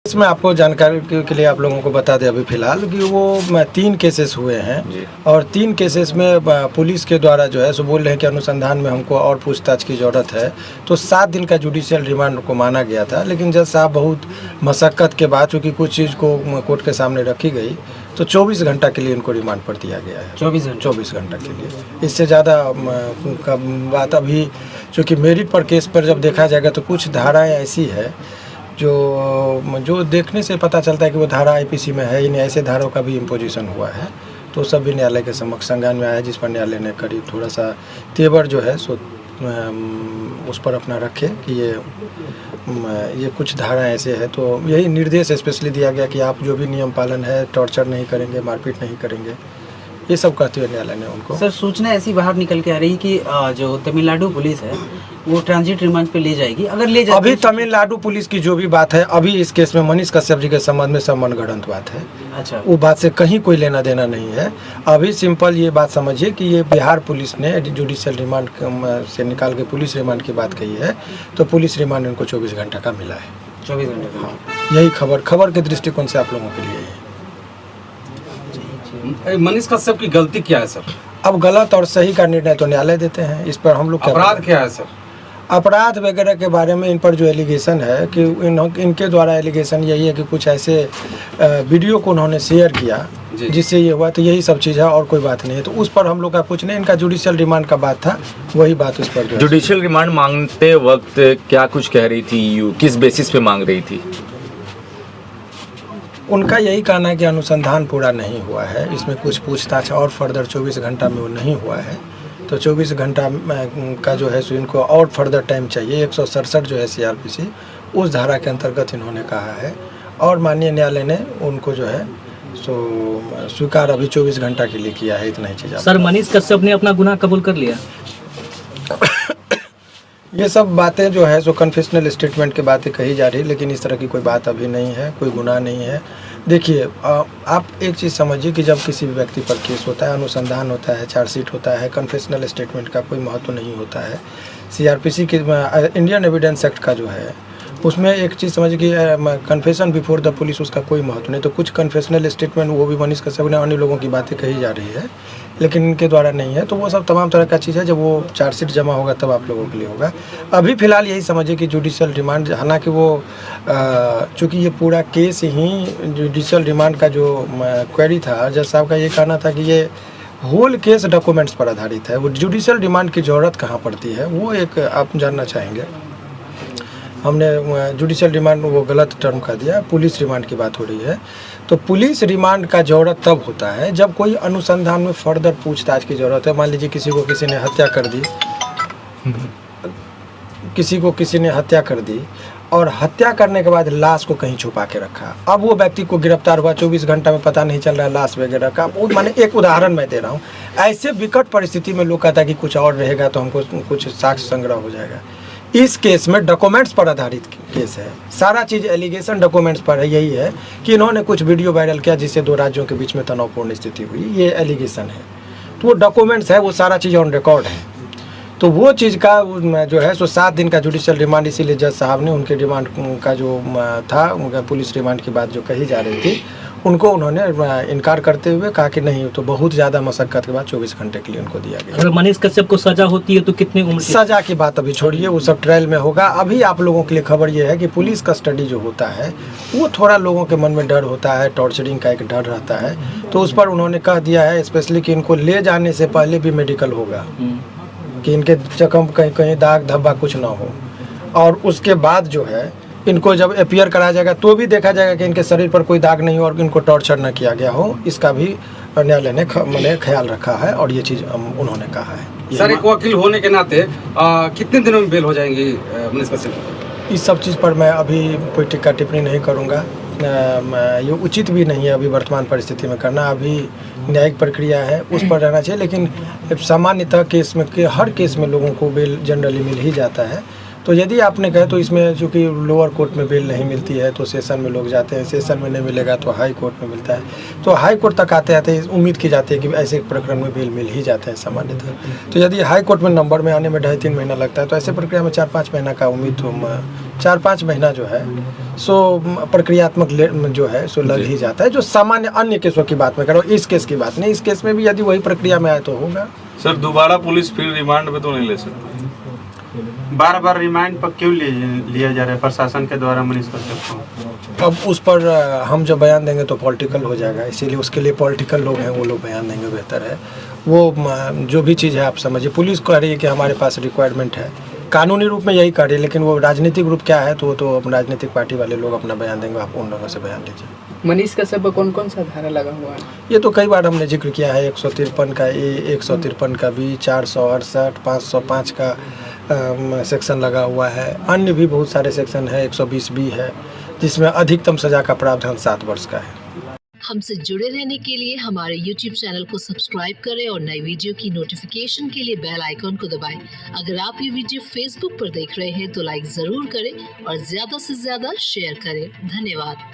इसमें आपको जानकारी के लिए आप लोगों को बता दें अभी फ़िलहाल कि वो 3 केसेस हुए हैं और 3 केसेस में पुलिस के द्वारा जो है सो बोल रहे हैं कि अनुसंधान में हमको और पूछताछ की ज़रूरत है। तो 7 दिन का जुडिशियल रिमांड को माना गया था, लेकिन जज साहब बहुत मशक्क़त के बाद चूँकि कुछ चीज़ को कोर्ट के सामने रखी गई तो 24 घंटा के लिए इनको रिमांड पर दिया गया है। 24 घंटा के लिए। इससे ज़्यादा का बात अभी चूँकि मेरिट पर केस पर जब देखा जाएगा तो कुछ धाराएँ ऐसी है जो देखने से पता चलता है कि वो धारा आईपीसी में है ही नहीं। ऐसे धाराओं का भी इम्पोजिशन हुआ है तो सब भी न्यायालय के समक्ष संज्ञान में आया, जिस पर न्यायालय ने करीब थोड़ा सा तेवर जो है सो उस पर अपना रखे कि ये कुछ धाराएं ऐसे है। तो यही निर्देश स्पेशली दिया गया कि आप जो भी नियम पालन है, टॉर्चर नहीं करेंगे, मारपीट नहीं करेंगे, ये सब कहते हुए न्यायालय ने उनको। सर, सूचना ऐसी बाहर निकल के आ रही कि जो तमिलनाडु पुलिस है वो ट्रांजिट रिमांड पे ले जाएगी। अगर ले जाएगी अभी तमिलनाडु पुलिस की जो भी बात है, अभी इस केस में मनीष कश्यप जी के संबंध में सब मनगढ़ंत बात है। अच्छा, वो बात से कहीं कोई लेना देना नहीं है। अभी सिंपल ये बात समझिए कि ये बिहार पुलिस ने जुडिशियल रिमांड से निकाल के पुलिस रिमांड की बात कही है, तो पुलिस रिमांड इनको 24 घंटा का मिला है। 24 घंटे का। हाँ, यही खबर के दृष्टिकोण से आप लोगों के लिए है। मनीष कश्यप की गलती क्या है सर? अब गलत और सही का निर्णय तो न्यायालय देते हैं, इस पर हम लोग अपराध क्या है सर? अपराध वगैरह के बारे में इन पर जो एलिगेशन है कि इनके द्वारा एलिगेशन यही है कि कुछ ऐसे वीडियो को उन्होंने शेयर किया जिससे ये हुआ, तो यही सब चीज़ है और कोई बात नहीं है। तो उस पर हम लोग का कुछ नहीं, इनका जुडिशियल रिमांड का बात था, वही बात उस पर। जुडिशियल रिमांड मांगते वक्त क्या कुछ कह रही थी यूं, किस बेसिस पे मांग रही थी? उनका यही कहना है कि अनुसंधान पूरा नहीं हुआ है, इसमें कुछ पूछताछ और फर्दर 24 घंटा में वो नहीं हुआ है, तो 24 घंटा का जो है सो इनको और फर्दर टाइम चाहिए। 167 जो है सीआरपीसी, उस धारा के अंतर्गत इन्होंने कहा है और माननीय न्यायालय ने उनको जो है सो स्वीकार अभी 24 घंटा के लिए किया है। इतना ही चीज़। सर, मनीष कश्यप ने अपना गुनाह कबूल कर लिया? ये सब बातें जो है सो कन्फेशनल स्टेटमेंट की बातें कही जा रही है, लेकिन इस तरह की कोई बात अभी नहीं है, कोई गुनाह नहीं है। देखिए, आप एक चीज़ समझिए कि जब किसी भी व्यक्ति पर केस होता है, अनुसंधान होता है, चार्जशीट होता है, कन्फेशनल स्टेटमेंट का कोई महत्व नहीं होता है। सीआरपीसी के इंडियन एविडेंस एक्ट का जो है उसमें एक चीज़ समझिए कि कन्फेशन बिफोर द पुलिस, उसका कोई महत्व नहीं। तो कुछ कन्फेशनल स्टेटमेंट वो भी मनीष कश्यप ने अन्य लोगों की बातें कही जा रही है, लेकिन इनके द्वारा नहीं है। तो वो सब तमाम तरह का चीज़ है, जब वो चार्जशीट जमा होगा तब आप लोगों के लिए होगा। अभी फ़िलहाल यही समझिए कि जुडिशियल रिमांड, हालांकि वो चूँकि ये पूरा केस ही जुडिशियल रिमांड का जो क्वेरी था, जज साहब का ये कहना था कि ये होल केस डॉक्यूमेंट्स पर आधारित है, वो जुडिशियल रिमांड की ज़रूरत कहाँ पड़ती है, वो एक आप जानना चाहेंगे। हमने जुडिशियल रिमांड वो गलत टर्म का दिया, पुलिस रिमांड की बात हो रही है। तो पुलिस रिमांड का ज़रूरत तब होता है जब कोई अनुसंधान में फर्दर पूछताछ की ज़रूरत है। मान लीजिए किसी ने हत्या कर दी, किसी ने हत्या कर दी और हत्या करने के बाद लाश को कहीं छुपा के रखा। अब वो व्यक्ति को गिरफ्तार हुआ, 24 घंटा में पता नहीं चल रहा है लाश वगैरह का। वो माने एक उदाहरण मैं दे रहा हूँ। ऐसे विकट परिस्थिति में लोग कहता है कि कुछ और रहेगा तो हमको कुछ साक्ष्य संग्रह हो जाएगा। इस केस में डॉक्यूमेंट्स पर आधारित केस है, सारा चीज़ एलिगेशन डॉक्यूमेंट्स पर है। यही है कि इन्होंने कुछ वीडियो वायरल किया जिससे 2 राज्यों के बीच में तनावपूर्ण स्थिति हुई, ये एलिगेशन है। तो वो डॉक्यूमेंट्स है, वो सारा चीज़ ऑन रिकॉर्ड है। तो वो चीज़ का जो है सो 7 दिन का जुडिशियल रिमांड, इसीलिए जज साहब ने उनके रिमांड का जो था, उनका पुलिस रिमांड की बात जो कही जा रही थी, उनको उन्होंने इनकार करते हुए कहा कि नहीं, तो बहुत ज़्यादा मशक्क़त के बाद 24 घंटे के लिए उनको दिया गया। अगर मनीष कश्यप को सज़ा होती है तो कितनी उम्र? सज़ा की बात अभी छोड़िए, वो सब ट्रायल में होगा। अभी आप लोगों के लिए खबर ये है कि पुलिस कस्टडी जो होता है वो थोड़ा लोगों के मन में डर होता है, टॉर्चरिंग का एक डर रहता है। तो उस पर उन्होंने कह दिया है स्पेशली कि इनको ले जाने से पहले भी मेडिकल होगा, कि इनके जख्म कहीं दाग धब्बा कुछ ना हो, और उसके बाद जो है इनको जब अपीयर कराया जाएगा तो भी देखा जाएगा कि इनके शरीर पर कोई दाग नहीं हो और इनको टॉर्चर न किया गया हो। इसका भी न्यायालय ने ख्याल रखा है और ये चीज़ उन्होंने कहा है। सर, एक वकील होने के नाते कितने दिनों में बेल हो जाएंगी मनीष कश्यप? इस सब चीज़ पर मैं अभी कोई टिक्का टिप्पणी नहीं करूँगा, ये उचित भी नहीं है अभी वर्तमान परिस्थिति में करना। अभी न्यायिक प्रक्रिया है, उस पर रहना चाहिए। लेकिन सामान्यतः केस में हर केस में लोगों को बेल जनरली मिल ही जाता है। तो यदि आपने कहे तो इसमें चूँकि लोअर कोर्ट में बेल नहीं मिलती है तो सेशन में लोग जाते हैं, सेशन में नहीं मिलेगा तो हाई कोर्ट में मिलता है। तो हाई कोर्ट तक आते आते उम्मीद की जाती है कि ऐसे प्रकरण में बेल मिल ही जाते हैं सामान्यतः। तो यदि हाई कोर्ट में नंबर में आने में 2.5-3 महीना लगता है तो ऐसे प्रक्रिया में 4-5 महीना का उम्मीद तो 4-5 महीना जो है सो प्रक्रियात्मक जो है सो लग ही जाता है। जो सामान्य अन्य केसों की बात मैं कर रहा हूँ, इस केस की बात नहीं। इस केस में भी यदि वही प्रक्रिया में आए तो होगा। सर दोबारा पुलिस फिर रिमांड पे तो नहीं ले सकती? बार बार रिमांड पर क्यों लिया जा रहा है प्रशासन के द्वारा मनीष कश्यप को? अब उस पर हम जब बयान देंगे तो पॉलिटिकल हो जाएगा, इसीलिए उसके लिए पॉलिटिकल लोग हैं, वो लोग बयान देंगे बेहतर है। वो जो भी चीज़ है आप समझिए, पुलिस कह रही है कि हमारे पास रिक्वायरमेंट है, कानूनी रूप में यही कह रही है, लेकिन वो राजनीतिक रूप क्या है तो वो तो राजनीतिक पार्टी वाले लोग अपना बयान देंगे, आप उन लोगों से बयान लीजिए। मनीष कश्यप पर कौन कौन सा धारा लगा हुआ है? ये तो कई बार हमने जिक्र किया है, 153 का ए, 153 का बी, 468, 505 का सेक्शन लगा हुआ है। अन्य भी बहुत सारे सेक्शन है, 120 बी है, जिसमें अधिकतम सजा का प्रावधान 7 वर्ष का है। हमसे जुड़े रहने के लिए हमारे YouTube चैनल को सब्सक्राइब करें और नई वीडियो की नोटिफिकेशन के लिए बेल आइकॉन को दबाएं। अगर आप ये वीडियो Facebook पर देख रहे हैं तो लाइक जरूर करें और ज्यादा से ज्यादा शेयर करें। धन्यवाद।